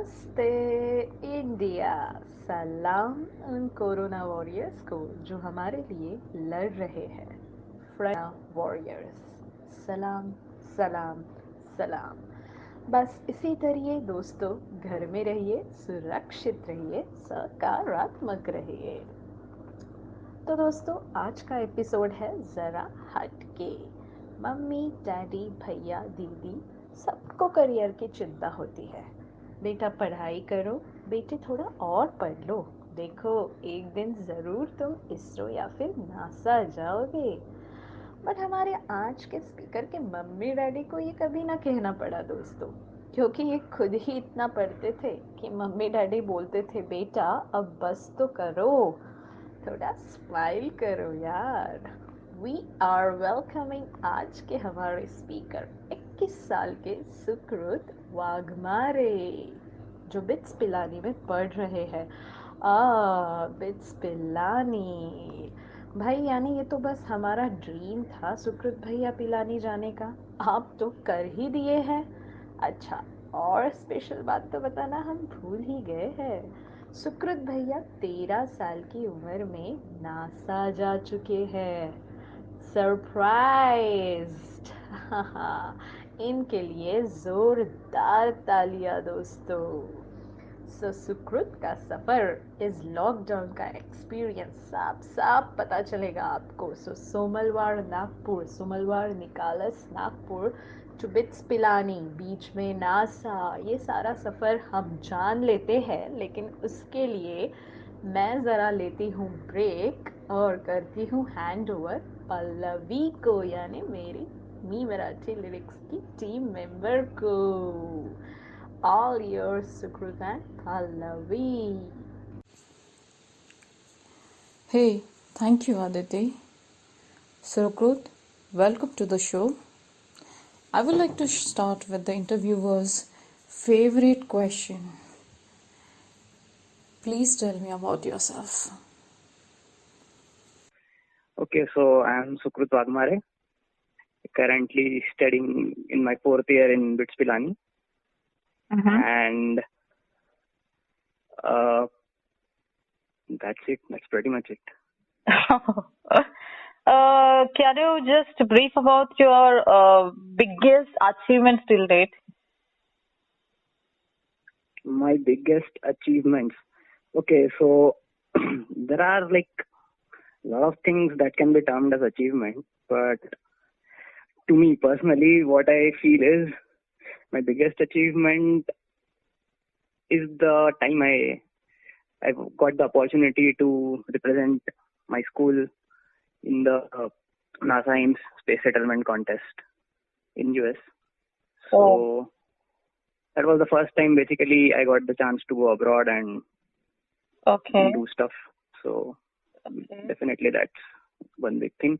नमस्ते इंडिया। सलाम उन कोरोना वॉरियर्स को जो हमारे लिए लड़ रहे हैं। फ्रंट वॉरियर्स, सलाम सलाम सलाम। बस इसी तरह दोस्तों, घर में रहिए, सुरक्षित रहिए, सकारात्मक रहिए। तो दोस्तों, आज का एपिसोड है ज़रा हटके। मम्मी डैडी भैया दीदी सबको करियर की चिंता होती है। बेटा पढ़ाई करो, बेटे थोड़ा और पढ़ लो, देखो एक दिन ज़रूर तुम इसरो या फिर नासा जाओगे। बट हमारे आज के स्पीकर के मम्मी डैडी को ये कभी ना कहना पड़ा दोस्तों, क्योंकि ये खुद ही इतना पढ़ते थे कि मम्मी डैडी बोलते थे बेटा अब बस तो करो, थोड़ा स्माइल करो यार। वी आर वेलकमिंग आज के हमारे स्पीकर 21 साल के सुकृत वाघमारे, जो बिट्स पिलानी में पढ़ रहे हैं। बिट्स पिलानी भाई, यानी ये तो बस हमारा ड्रीम था सुकृत भैया पिलानी जाने का, आप तो कर ही दिए हैं। अच्छा, और स्पेशल बात तो बताना हम भूल ही गए हैं। सुकृत भैया 13 साल की उम्र में नासा जा चुके हैं। सरप्राइज्ड। इनके लिए जोरदार तालियां दोस्तों। सो सुकृत का सफर इस लॉकडाउन का एक्सपीरियंस साफ साफ पता चलेगा आपको। सो सोमलवार नागपुर, सोमलवार निकालस नागपुर टू बिट्स पिलानी, बीच में नासा, ये सारा सफ़र हम जान लेते हैं। लेकिन उसके लिए मैं ज़रा लेती हूँ ब्रेक और करती हूँ हैंड ओवर पल्लवी को, यानी मेरी मी मराठी लिरिक्स की टीम मेंबर को। All yours, Sukrut and Pallavi. Hey, thank you, Aditi. Sukrut, welcome to the show. I would like to start with the interviewer's favorite question. Please tell me about yourself. Okay, so I'm Sukrut Wagmare, currently studying in my 4th year in BITS Pilani. And that's it. That's pretty much it. Can you just brief about your biggest achievements till date? My biggest achievements. Okay, so there are like a lot of things that can be termed as achievement, but to me personally, what I feel is my biggest achievement is the time I've got the opportunity to represent my school in the NASA Ames Space Settlement Contest in US. So that was the first time basically I got the chance to go abroad and do stuff. So definitely that's one big thing.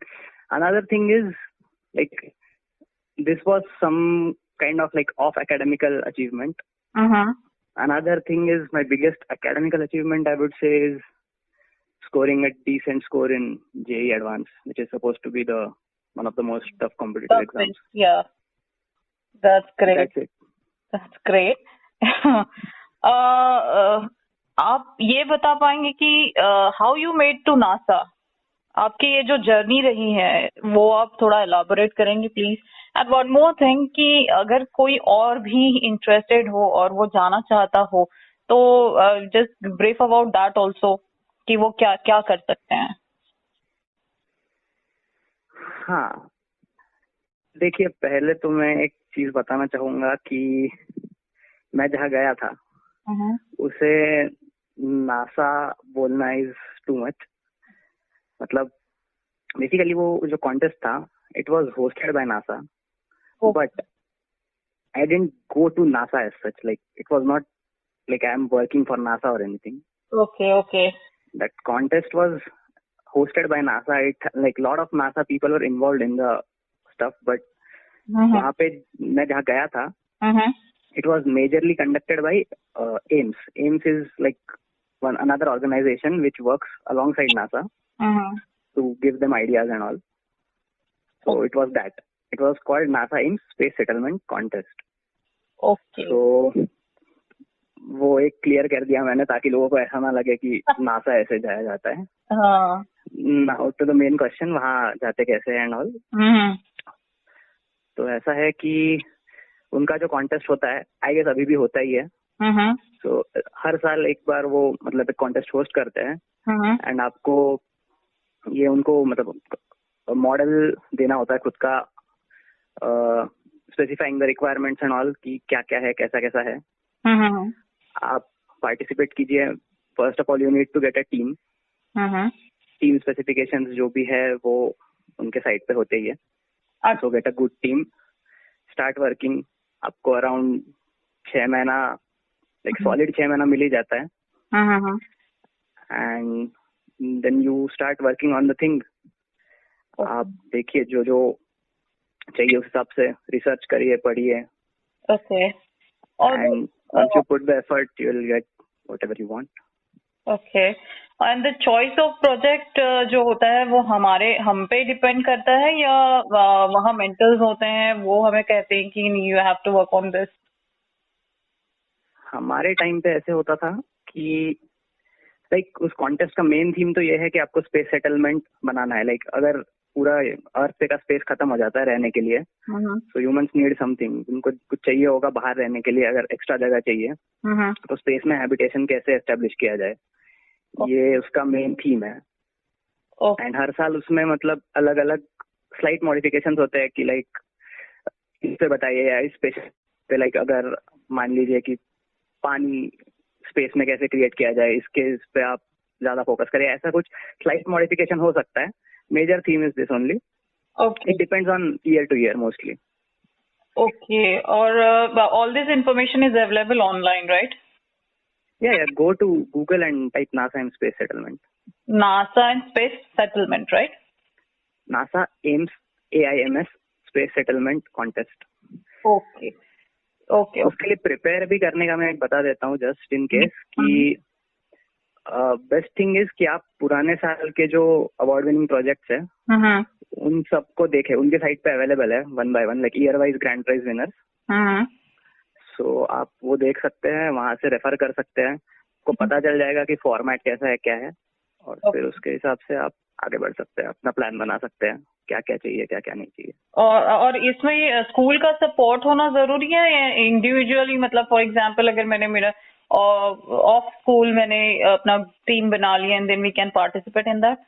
Another thing is like this was some kind of like off academical achievement. Another thing is my biggest academical achievement, I would say, is scoring a decent score in JEE Advanced, which is supposed to be the one of the most tough competitive exams. Yeah, that's great. That's it. That's great. आप ये बता पाएंगे कि how you made to NASA? आपकी ये जो journey रही है वो आप थोड़ा एलाबोरेट करेंगे please. And one more thing कि अगर कोई और भी इंटरेस्टेड हो और वो जाना चाहता हो तो just brief about that also कि वो क्या क्या कर सकते हैं। हाँ, देखिए पहले तो मैं एक चीज बताना चाहूंगा कि मैं जहाँ गया था उसे नासा बोलना इज टू मच। मतलब बेसिकली वो जो कॉन्टेस्ट था it was hosted by NASA, but I didn't go to NASA as such, like it was not like I am working for NASA और anything. Okay that contest was hosted by NASA. It like lot of NASA people were involved in the stuff, but वहाँ पे मैं जहाँ गया था it was majorly conducted by AIMS. AIMS is like another organization which works alongside NASA to give them ideas and all. So it was that. It was called NASA Ames Space Settlement Contest. Okay. So वो एक clear कर दिया मैंने, ताकि लोगों को ऐसा ना लगे कि नासा ऐसे जाया जाता है। हाँ। Now to the main question, वहाँ जाते कैसे एंड ऑल। हम्म। तो ऐसा है कि उनका जो कॉन्टेस्ट होता है, आई गेस अभी भी होता ही है। हम्म। तो हर साल एक बार वो मतलब एक कॉन्टेस्ट होस्ट करते हैं, हम्म। एंड आपको ये उनको मतलब मॉडल देना होता है खुद का, specifying the requirements and all, कि क्या क्या है, कैसा कैसा है। हम्म। आप पार्टिसिपेट कीजिए। First of all you need to get a team. Hmm. Team specifications जो भी है वो उनके साइट पे होते ही है। सो get a good team, start working. आपको अराउंड 6 महीना, लाइक सॉलिड 6 महीना मिल ही जाता है। Hmm. And then you start working on the thing. आप देखिए जो जो चाहिए उस हिसाब से रिसर्च करिए, पढ़िए, ओके। और and once you put the effort you will get whatever you want. Okay. And the choice of project जो होता है वो हम पे डिपेंड करता है, या वहाँ मेंटर्स होते हैं वो हमें कहते हैं कि you have to work on this? हमारे टाइम पे ऐसे होता था कि लाइक उस कॉन्टेस्ट का मेन थीम तो ये है कि आपको स्पेस सेटलमेंट बनाना है। लाइक अगर पूरा अर्थ पे का स्पेस खत्म हो जाता है रहने के लिए, तो ह्यूमंस नीड समथिंग, उनको कुछ चाहिए होगा बाहर रहने के लिए। अगर एक्स्ट्रा जगह चाहिए तो स्पेस में हैबिटेशन कैसे एस्टेब्लिश किया जाए, ये उसका मेन थीम है। एंड हर साल उसमें मतलब अलग अलग स्लाइट मॉडिफिकेशंस होते हैं कि लाइक इस पे बताइए, या इस स्पेस पे लाइक अगर मान लीजिए कि पानी स्पेस में कैसे क्रिएट किया जाए, इस पे आप ज्यादा फोकस करें। ऐसा कुछ स्लाइट मॉडिफिकेशन हो सकता है। Major theme is this only. Okay. It depends on year to year mostly. Okay. और all this information is available online, right? Yeah, go to Google and type NASA and space settlement. NASA and space settlement, right? NASA AIMS, AIMS space settlement contest. Okay. Okay. उसके लिए prepare भी करने का मैं एक बता देता हूँ जस्ट इन केस, कि बेस्ट थिंग इज कि आप पुराने साल के जो अवार्ड विनिंग प्रोजेक्ट्स है उन सबको देखें। उनके साइट पे अवेलेबल है 1 by 1, like year wise grand prize winners. So आप वो देख सकते हैं, वहां से रेफर कर सकते हैं। आपको पता चल जाएगा कि फॉर्मेट कैसा है, क्या है, और फिर उसके हिसाब से आप आगे बढ़ सकते हैं, अपना प्लान बना सकते हैं, क्या क्या चाहिए, क्या क्या नहीं चाहिए। और इसमें स्कूल का सपोर्ट होना जरूरी है, या इंडिविजुअली? मतलब फॉर एग्जांपल अगर मैंने मेरा ऑफ स्कूल मैंने अपना टीम बना लिया and then we can participate in that?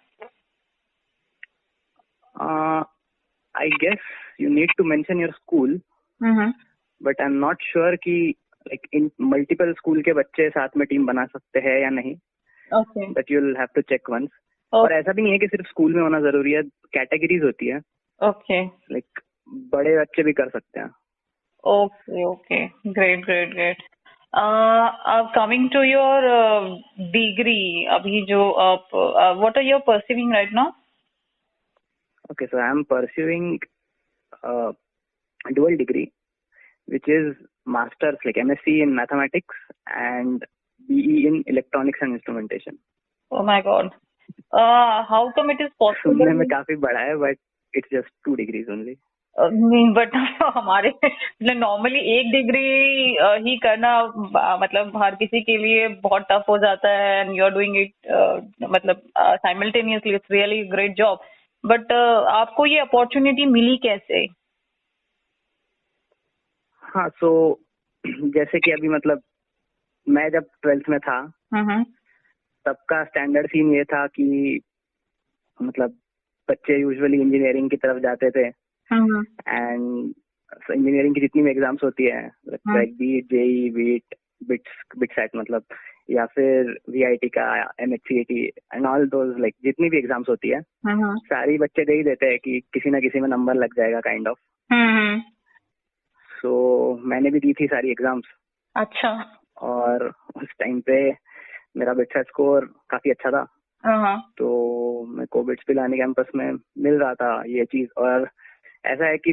I guess you need to mention your school, but I am not sure कि लाइक इन मल्टीपल स्कूल के बच्चे साथ में टीम बना सकते हैं या नहीं। Okay. But you will have to check once. और ऐसा भी नहीं है कि सिर्फ स्कूल में होना जरूरी है, कैटेगरीज होती है। ओके। लाइक बड़े बच्चे भी कर सकते हैं। Okay. Okay. Great great great. Coming to your degree, अभी जो आप what are you perceiving right now? Okay, so I am pursuing a dual degree, which is master's, like MSc in mathematics and BE in electronics and instrumentation. Oh my God. How come it is possible? सुनने में काफी बड़ा है, but it's just 2 degrees only. नहीं, but हमारे normally एक degree ही करना मतलब हर किसी के लिए बहुत टफ हो जाता है, and you are doing it मतलब simultaneously. It's really great job. But आपको ये अपॉर्चुनिटी मिली कैसे? हाँ, so जैसे कि अभी मतलब मैं जब 12th में था तब का स्टैंडर्ड सीन ये था कि मतलब बच्चे यूजुअली इंजीनियरिंग की तरफ जाते थे। एंड इंजीनियरिंग की जितनी भी एग्जाम्स होती है, लाइक बीट, जेई, बिटसेट मतलब, या फिर वीआईटी का, MHCET and all those, like जितनी भी एग्जाम्स होती है सारी बच्चे दे ही देते हैं कि किसी ना किसी में नंबर लग जाएगा काइंड ऑफ। सो मैंने भी दी थी सारी एग्जाम्स। अच्छा। और उस टाइम पे मेरा बिटसेट स्कोर काफी अच्छा था, तो मेरे को बिट्स पिलानी कैंपस में मिल रहा था ये चीज। और ऐसा है कि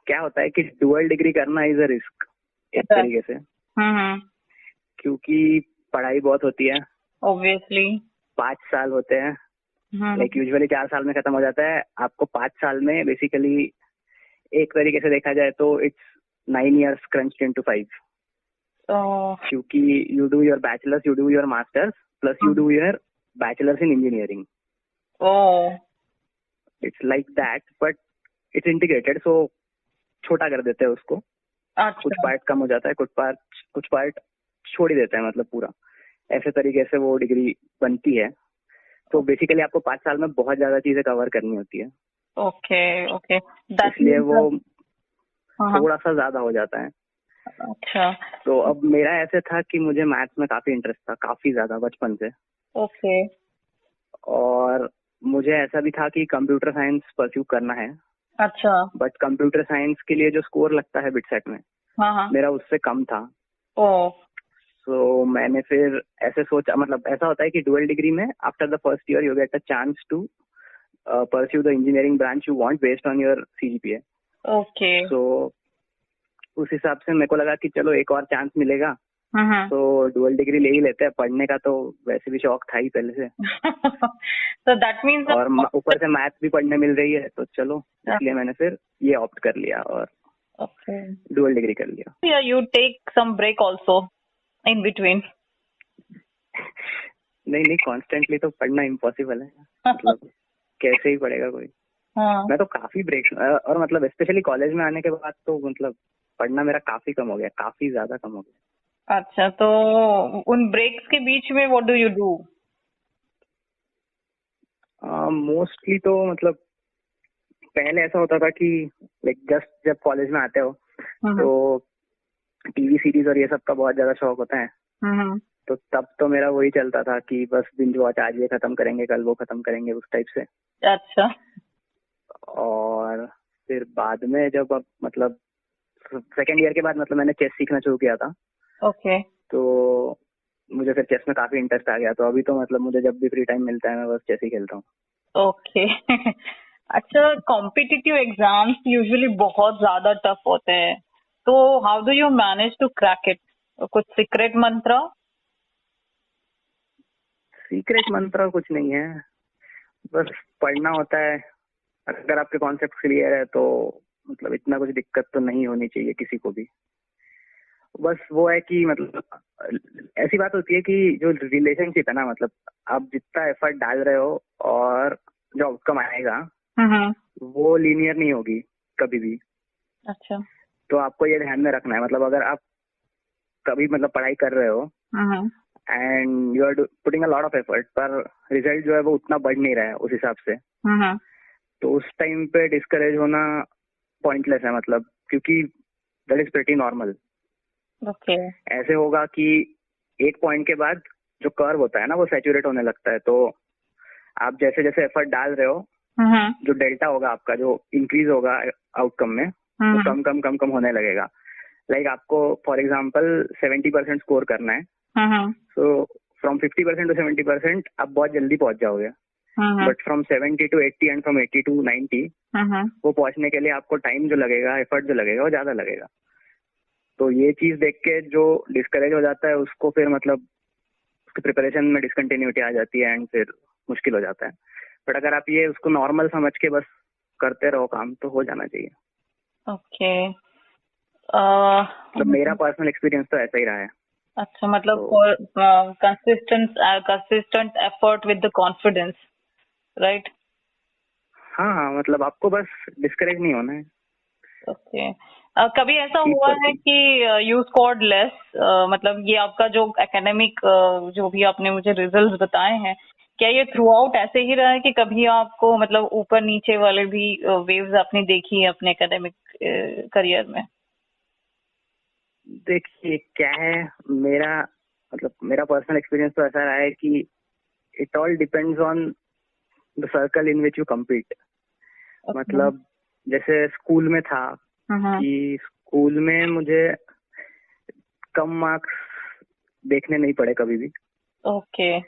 क्या होता है कि डुअल डिग्री करना इज अ रिस्क एक तरीके से, क्योंकि पढ़ाई बहुत होती है। ऑब्वियसली 5 साल होते हैं, लाइक यूजुअली 4 साल में खत्म हो जाता है। आपको 5 साल में बेसिकली एक तरीके से देखा जाए तो it's 9 years crunched into 5। Oh, क्योंकि you do your bachelor's, you do your master's, plus you do your bachelor's in engineering. oh, It's like that, but it's integrated, so छोटा कर देते हैं उसको. कुछ अच्छा. पार्ट कम हो जाता है, कुछ पार्ट छोड़ ही देते हैं, मतलब पूरा ऐसे तरीके से वो डिग्री बनती है. तो बेसिकली आपको 5 साल में बहुत ज्यादा चीजें कवर करनी होती है, Okay, okay. That इसलिए means वो हाँ, थोड़ा सा ज्यादा हो जाता है. अच्छा. तो अब मेरा ऐसे था कि मुझे मैथ्स में काफी इंटरेस्ट था, काफी ज्यादा बचपन से. Okay. और मुझे ऐसा भी था कि कंप्यूटर साइंस परस्यू करना है, अच्छा. बट कंप्यूटर साइंस के लिए जो स्कोर लगता है बिटसेट में, हाँ, हाँ. मेरा उससे कम था. Oh, सो मैंने फिर ऐसे सोचा, मतलब ऐसा होता है कि डुअल डिग्री में after the first year you get a chance to pursue the engineering branch you want based on your CGPA. okay. सो उस हिसाब से मेरे को लगा कि चलो एक और चांस मिलेगा, हाँ. तो डुअल डिग्री ले ही लेते हैं. पढ़ने का तो वैसे भी शौक था ही पहले से, So that means और ऊपर से मैथ्स भी पढ़ने मिल रही है, तो चलो इसलिए मैंने फिर ये ऑप्ट कर लिया और okay. डुअल डिग्री कर लिया. Yeah, you take some break also in between. नहीं, कॉन्स्टेंटली तो पढ़ना इम्पॉसिबल है, मतलब कैसे ही पढ़ेगा कोई. हाँ. मैं तो काफी ब्रेक, और मतलब स्पेशली कॉलेज में आने के बाद तो मतलब पढ़ना मेरा काफी कम हो गया, काफी ज्यादा कम हो गया. अच्छा, तो उन ब्रेक्स के बीच में what do you do? Mostly तो मतलब पहले ऐसा होता था कि लाइक जस्ट जब कॉलेज में आते हो तो टीवी सीरीज और ये सब का बहुत ज्यादा शौक होता है. तो तब तो मेरा वही चलता था कि बस बिंज वॉच, आज ये खत्म करेंगे, कल वो खत्म करेंगे, उस टाइप से. अच्छा. और फिर बाद में जब अब मतलब सेकेंड ईयर के बाद मतलब मैंने चेस सीखना शुरू किया था. ओके. तो मुझे फिर चेस में काफी इंटरेस्ट आ गया. तो अभी तो मतलब मुझे जब भी फ्री टाइम मिलता है मैं बस चेस ही खेलता हूँ. ओके. अच्छा, कॉम्पिटिटिव एग्जाम्स यूजुअली बहुत ज्यादा टफ होते हैं, तो how do you manage to crack it? कुछ सीक्रेट मंत्र? सीक्रेट मंत्र कुछ नहीं है, बस पढ़ना होता है. अगर आपके कॉन्सेप्ट क्लियर है तो मतलब इतना कुछ दिक्कत तो नहीं होनी चाहिए किसी को भी. बस वो है कि मतलब ऐसी बात होती है कि जो रिलेशनशिप है ना, मतलब आप जितना एफर्ट डाल रहे हो और जो आउटकम आएगा वो लीनियर नहीं होगी कभी भी. अच्छा. तो आपको ये ध्यान में रखना है. मतलब अगर आप कभी मतलब पढ़ाई कर रहे हो and you are putting a lot of effort, पर रिजल्ट जो है वो उतना बढ़ नहीं रहा है उस हिसाब से, तो उस टाइम पे डिस्करेज होना पॉइंटलेस है. मतलब क्योंकि that is pretty normal. Okay. ऐसे होगा कि एक पॉइंट के बाद जो कर्व होता है ना वो सैचुरेट होने लगता है. तो आप जैसे जैसे एफर्ट डाल रहे हो, जो डेल्टा होगा आपका, जो इंक्रीज होगा आउटकम में, वो कम कम कम कम होने लगेगा. लाइक आपको फॉर एग्जाम्पल 70% स्कोर करना है, सो फ्रॉम 50% to 70% आप बहुत जल्दी पहुंच जाओगे. But from 70 to 80 and from 80 to 90 वो पहुंचने के लिए आपको टाइम जो लगेगा, एफर्ट जो लगेगा वो ज्यादा लगेगा. तो ये चीज देख के जो डिस्करेज हो जाता है उसको फिर मतलब उसकी प्रिपरेशन में डिसकंटिन्यूटी आ जाती है एंड फिर मुश्किल हो जाता है. बट अगर आप ये उसको नॉर्मल समझ के बस करते रहो काम, तो हो जाना चाहिए. ओके. मतलब मेरा पर्सनल एक्सपीरियंस तो ऐसा ही रहा है. अच्छा, मतलब consistent effort with the confidence, right? हाँ, मतलब आपको बस डिस्करेज नहीं होना है. ओके. कभी ऐसा हुआ है कि यू स्कोर्ड लेस, मतलब ये आपका जो एकेडमिक जो भी आपने मुझे रिजल्ट्स बताए हैं, क्या ये थ्रू आउट ऐसे ही रहा है कि कभी आपको मतलब ऊपर नीचे वाले भी वेव्स आपने देखी है अपने एकेडमिक करियर में? देखिए क्या है, मेरा पर्सनल एक्सपीरियंस तो ऐसा रहा है कि it all depends on the circle in which you compete. मतलब जैसे स्कूल में था कि स्कूल में मुझे कम मार्क्स देखने नहीं पड़े कभी भी. ओके.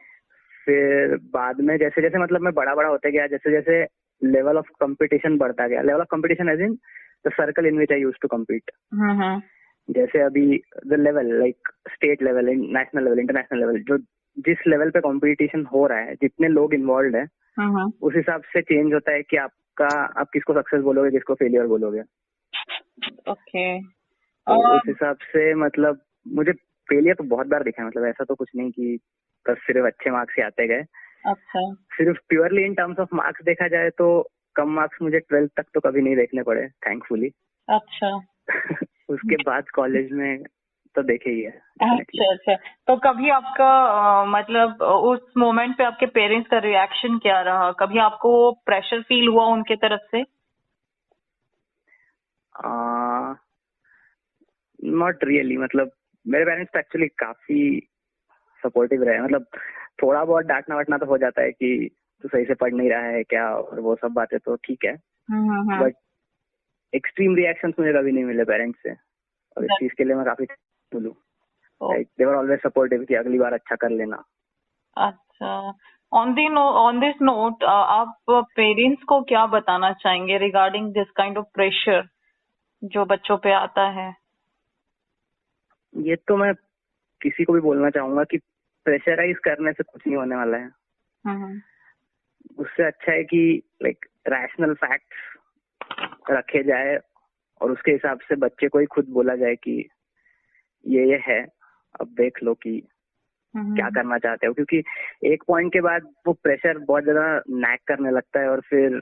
फिर बाद में जैसे जैसे मतलब मैं बड़ा होते गया, जैसे जैसे लेवल ऑफ कंपटीशन बढ़ता गया, level of competition as in the circle in which I used to compete. जैसे अभी the level like state level, national level, international level, जो जिस लेवल पे कंपटीशन हो रहा है, जितने लोग इन्वॉल्व है, उस हिसाब से चेंज होता है कि आप किसको सक्सेस बोलोगे, किसको फेलियर बोलोगे. ओके. तो उस हिसाब से मतलब मुझे फेलियर तो बहुत बार देखा है, मतलब ऐसा तो कुछ नहीं कि बस सिर्फ अच्छे मार्क्स ही आते गए। अच्छा सिर्फ purely in terms of marks देखा जाए तो कम मार्क्स मुझे 12th तक तो कभी नहीं देखने पड़े, थैंकफुली। अच्छा उसके बाद कॉलेज में तो देखे ही है definitely। अच्छा अच्छा। तो कभी आपका मतलब उस मोमेंट पे आपके पेरेंट्स का रिएक्शन क्या रहा? कभी आपको प्रेशर फील हुआ उनके तरफ से? नॉट रियली, मतलब मेरे पेरेंट्स तो एक्चुअली काफी सपोर्टिव रहे, मतलब थोड़ा बहुत डांटना वाटना तो हो जाता है कि तू सही से पढ़ नहीं रहा है क्या, और वो सब बातें तो ठीक है, बट एक्सट्रीम रिएक्शंस मुझे कभी नहीं मिले पेरेंट्स से, और इस चीज के लिए मैं काफी बोलूँ, दे वर ऑलवेज सपोर्टिव कि अगली बार अच्छा कर लेना। अच्छा। ऑन दिस नोट आप पेरेंट्स को क्या बताना चाहेंगे regarding this kind of pressure जो बच्चों पे आता है? ये तो मैं किसी को भी बोलना चाहूंगा कि प्रेशराइज करने से कुछ नहीं होने वाला है। हम्म, उससे अच्छा है कि लाइक रैशनल फैक्ट्स रखे जाए और उसके हिसाब से बच्चे को ही खुद बोला जाए कि ये है, अब देख लो कि क्या करना चाहते हो, क्योंकि एक पॉइंट के बाद वो प्रेशर बहुत ज्यादा नैक करने लगता है और फिर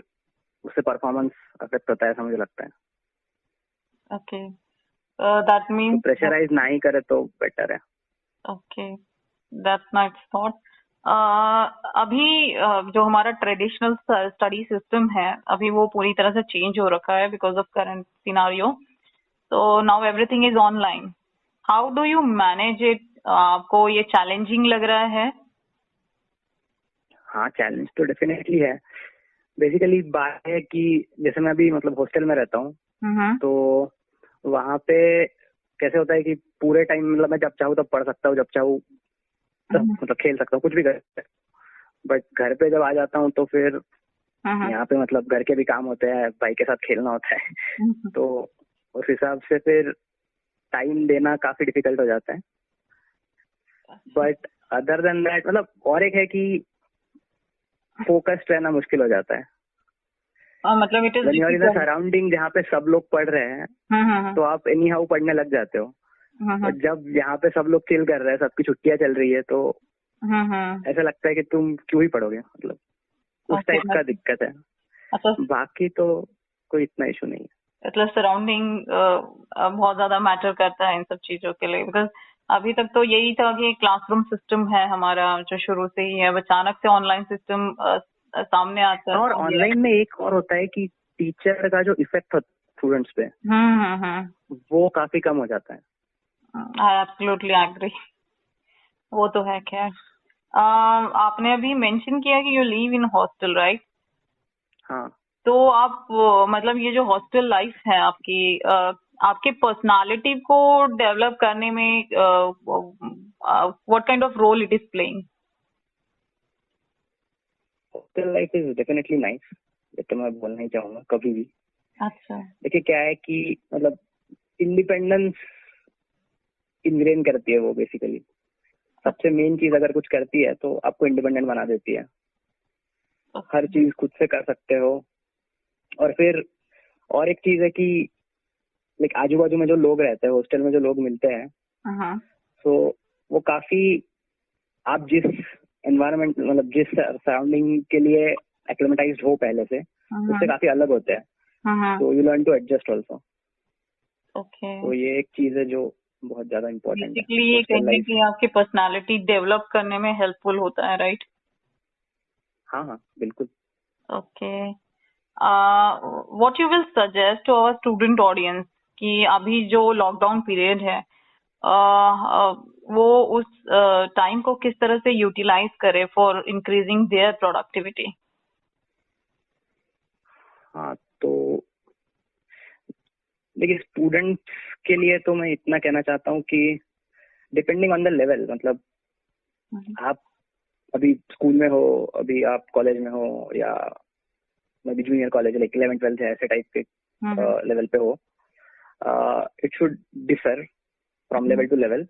उससे परफॉर्मेंस अफेक्ट होता है, ऐसा मुझे लगता है। ओके दैट तो मीन्स प्रेशराइज ना ही करे तो बेटर है। Okay that's nice thought. अभी जो हमारा ट्रेडिशनल स्टडी सिस्टम है अभी वो पूरी तरह से चेंज हो रखा है बिकॉज ऑफ करंट सिनारियो। तो now everything is online. How do you manage it? आपको ये चैलेंजिंग लग रहा है? हाँ, चैलेंज तो डेफिनेटली है। बेसिकली बात है कि जैसे मैं अभी मतलब हॉस्टल में रहता हूँ, तो वहाँ पे कैसे होता है कि पूरे टाइम मतलब मैं जब चाहूँ तब पढ़ सकता हूँ, जब चाहूँ तब मतलब खेल सकता हूँ, कुछ भी कर सकता हूँ। बट घर पे जब आ जाता हूँ तो फिर यहाँ पे मतलब घर के भी काम होते हैं, भाई के साथ खेलना होता है, तो उस हिसाब से फिर टाइम देना काफी डिफिकल्ट हो जाता है। बट अदर देन दैट मतलब और एक है कि फोकस्ड रहना मुश्किल हो जाता है। मतलब it When you are in a is surrounding जहाँ पे सब लोग पढ़ रहे हैं तो आप एनी हाउ पढ़ने लग जाते हो, बट जब यहाँ पे सब लोग चिल कर रहे हैं, सबकी छुट्टियां चल रही है, तो ऐसा लगता है कि तुम क्यों ही पढ़ोगे, मतलब उस टाइप का दिक्कत है। अच्छा बाकी तो कोई इतना इशू नहीं है। मतलब सराउंडिंग बहुत ज्यादा मैटर करता है इन सब चीजों के लिए बिकॉज अभी तक तो यही था कि क्लासरूम सिस्टम है हमारा जो शुरू से ही है, अब अचानक से ऑनलाइन सिस्टम सामने आता है। और ऑनलाइन में एक और होता है कि टीचर का जो इफेक्ट होता है स्टूडेंट्स पे, वो काफी कम हो जाता है। I absolutely agree. वो तो है खैर। आपने अभी मेंशन किया कि you live in hostel right? हाँ, तो आप मतलब ये जो हॉस्टल लाइफ है आपकी आपके पर्सनालिटी को डेवलप करने में what kind of role it is playing? Hostel life is definitely nice, ये तो मैं बोलना ही चाहूंगा कभी भी। अच्छा देखिए क्या है कि मतलब इंडिपेंडेंस इनग्रेन करती है वो, बेसिकली सबसे मेन चीज अगर कुछ करती है तो आपको इंडिपेंडेंट बना देती है। हर चीज खुद से कर सकते हो। और फिर और एक चीज है कि लाइक आजू बाजू में जो लोग रहते हैं, हॉस्टल में जो लोग मिलते हैं, तो वो काफी आप जिस एनवायरनमेंट मतलब जिस सराउंडिंग के लिए एक्लिमेटाइज्ड हो पहले से, उससे काफी अलग होते हैं, तो you learn to adjust also. Okay तो ये एक चीज है जो बहुत ज्यादा इम्पोर्टेंट है। बेसिकली ये कहीं ना कहीं आपकी पर्सनालिटी डेवलप करने में हेल्पफुल होता है राइट? हाँ हाँ बिल्कुल। Okay what you will suggest to our student audience कि अभी जो लॉकडाउन पीरियड है वो उस टाइम को किस तरह से यूटिलाइज करे फॉर इंक्रीजिंग देयर प्रोडक्टिविटी? हाँ तो देखिए स्टूडेंट्स के लिए तो मैं इतना कहना चाहता हूँ कि डिपेंडिंग ऑन द लेवल, मतलब आप अभी स्कूल में हो, अभी आप कॉलेज में हो, या अभी junior college like 11th 12th है, ऐसे टाइप के लेवल पे हो, it should differ from level to level,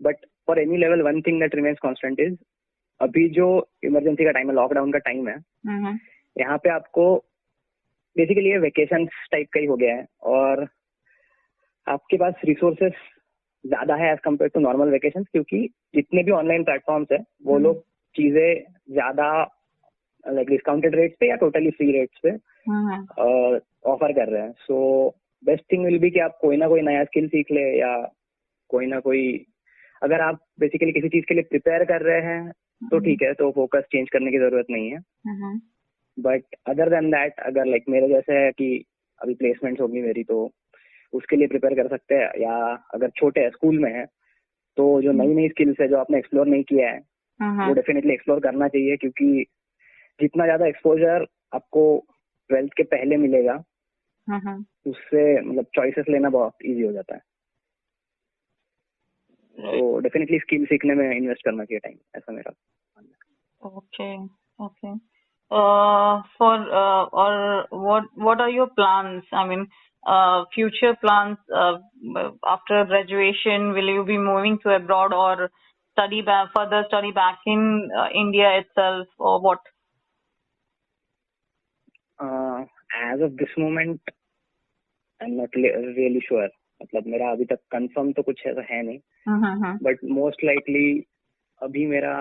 but for any level one thing that remains constant is अभी जो इमरजेंसी का टाइम है, लॉकडाउन का टाइम है, यहाँ पे आपको बेसिकली ये वेकेशन टाइप का ही हो गया है और आपके पास रिसोर्सेस ज्यादा है as compare to normal vacation, क्योंकि जितने भी ऑनलाइन प्लेटफॉर्म्स है वो लोग चीजें ज्यादा लाइक डिस्काउंटेड रेट्स पे या टोटली फ्री रेट्स पे ऑफर कर रहे हैं. So best thing will be कि आप कोई ना कोई नया स्किल सीख ले, या कोई ना कोई, अगर आप बेसिकली किसी चीज के लिए प्रिपेयर कर रहे हैं तो ठीक है, तो फोकस चेंज करने की जरूरत नहीं है. बट अदर देन दैट, अगर लाइक मेरे जैसे है कि अभी प्लेसमेंट्स होगी मेरी, तो उसके लिए प्रिपेयर कर सकते हैं. या अगर छोटे स्कूल में है तो जो नई नई स्किल्स है जो आपने एक्सप्लोर नहीं किया है वो डेफिनेटली एक्सप्लोर करना चाहिए, क्योंकि जितना ज्यादा एक्सपोजर आपको 12th के पहले मिलेगा उससे मतलब चॉइसेस लेना बहुत इजी हो जाता है. तो डेफिनेटली स्किल सीखने में इन्वेस्ट करना चाहिए टाइम, ऐसा मेरा. Okay, okay. For or what are your plans? I mean, future plans after graduation. Will you be moving to abroad or further study back in India itself, or what? As of this moment, I'm not really sure. मतलब मेरा अभी तक confirm तो कुछ ऐसा है नहीं, but most likely अभी मेरा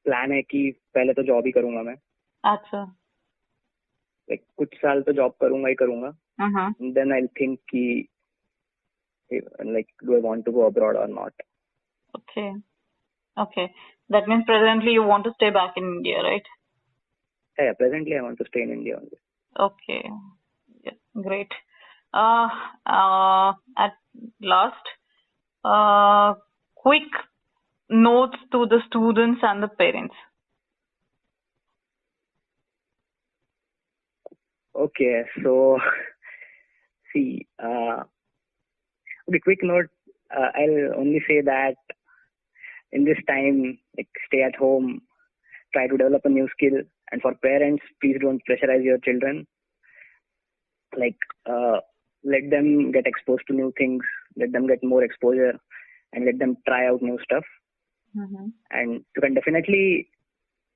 प्लान है कि पहले तो जॉब ही करूंगा मैं. अच्छा. लाइक कुछ साल तो जॉब करूंगा ही करूंगा. देन आई थिंक कि like do I want to go abroad और not. Okay, okay. That means presently you want to stay back in India, right? Yeah, presently I want to stay in India only. Okay, yeah, great. At last, quick notes to the students and the parents. Okay, so see, okay, quick note. I'll only say that in this time, like, stay at home, try to develop a new skill, and for parents, please don't pressurize your children. Like, let them get exposed to new things, let them get more exposure, and let them try out new stuff. And you can definitely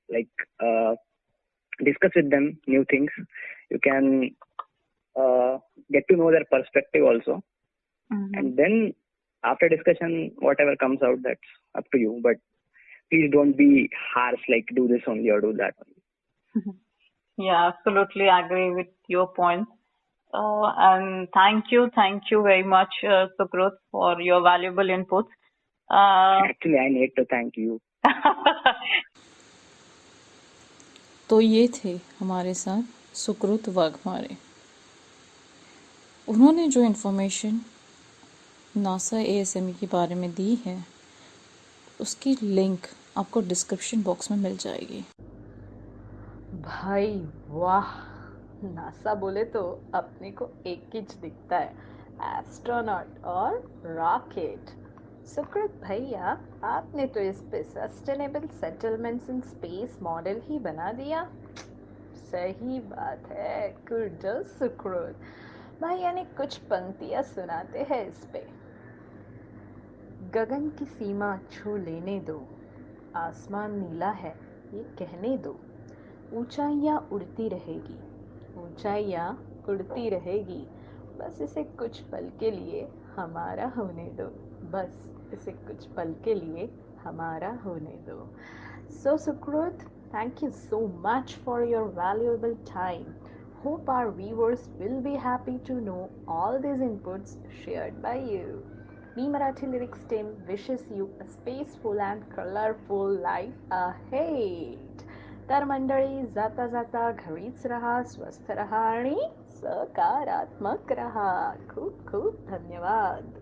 like discuss with them new things. You can get to know their perspective also, and then after discussion, whatever comes out, that's up to you. But please don't be harsh, like do this only or do that only. Yeah, absolutely agree with your point. And thank you very much, Sukrut, for your valuable inputs. Actually, I need to thank you. तो ये थे हमारे साथ सुकृत वाघमारे. उन्होंने जो information NASA ASME के बारे में दी है उसकी लिंक आपको डिस्क्रिप्शन बॉक्स में मिल जाएगी. भाई वाह, नासा बोले तो अपने को एक ही दिखता है, एस्ट्रोनॉट और रॉकेट. सुकृत भैया, आपने तो इस पे sustainable settlements in space model ही बना दिया. सही बात है. गुड सुकृत भैया ने कुछ पंक्तियां सुनाते हैं इस पे. गगन की सीमा छू लेने दो, आसमान नीला है ये कहने दो, ऊंचाइयां उड़ती रहेगी, ऊंचाइयां उड़ती रहेगी, बस इसे कुछ पल के लिए हमारा होने दो, बस इसे कुछ पल के लिए हमारा होने दो. So Sukrut, thank you so much for your valuable time. Hope our viewers will be happy to know all these inputs shared by you. Me Marathi Lyrics team wishes you a spaceful and colorful life ahead. तर मंडळी, जाता जाता घरीच रहा, स्वस्थ रहा आणि सकारात्मक रहा. खूप खूप धन्यवाद.